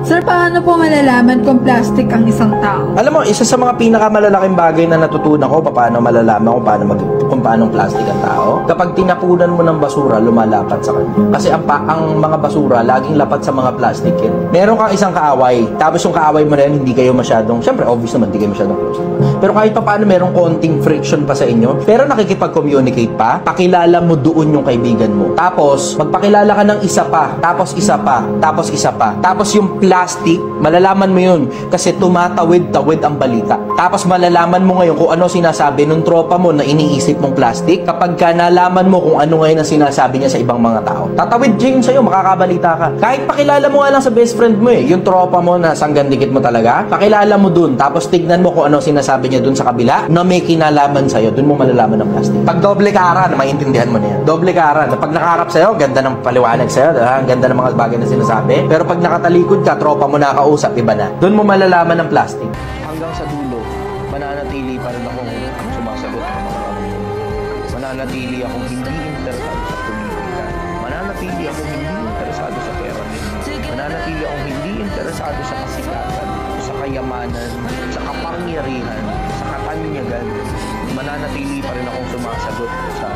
Sir, paano po malalaman kung plastic ang isang tao? Alam mo, isa sa mga pinakamalalaking bagay na natutunan ko paano malalaman kung paano plastic ang tao, kapag tinapunan mo ng basura, lumalapat sa kanya. Kasi ang mga basura, laging lapat sa mga plastic yun. Meron kang isang kaaway, tapos yung kaaway mo na yan, hindi kayo masyadong, syempre, obvious naman, hindi kayo masyadong close. Pero kahit pa paano, merong konting friction pa sa inyo, pero nakikipag-communicate pa, pakilala mo doon yung kaibigan mo. Tapos, magpakilala ka ng isa pa, tapos isa pa, tapos isa pa. Tapos yung plastic, malalaman mo yun kasi tumatawid-tawid ang balita. Tapos malalaman mo ngayon kung ano sinasabi nung tropa mo na iniisip mong plastic kapag ka nalaman mo kung ano ngayon ang sinasabi niya sa ibang mga tao. Tatawid siya yun sa'yo, makakabalita ka. Kahit pakilala mo nga lang sa best friend mo yung tropa mo na sanggandikit mo talaga, pakilala mo dun, tapos tignan mo kung ano sinasabi niya dun sa kabila na may kinalaman sa'yo, dun mo malalaman ng plastic. Pag doble kara, maintindihan mo na yan. Doble kara, na pag nakaharap sa'yo, ganda ng paliwanag sa'yo, ang ganda ng mga bagay na sinasabi, pero pag nakatalikod ka, tropa mo nakausap, iba na. Doon mo malalaman ng plastic. Hanggang sa dulo, mananatili pa rin akong sumasagot ng mga tanong. Mananatili akong hindi interesado sa politika. Mananatili akong hindi interesado sa pera. Mananatili akong hindi interesado sa kasikatan, sa kayamanan, sa kapangyarihan, sa katanyagan. Mananatili pa rin akong sumasagot sa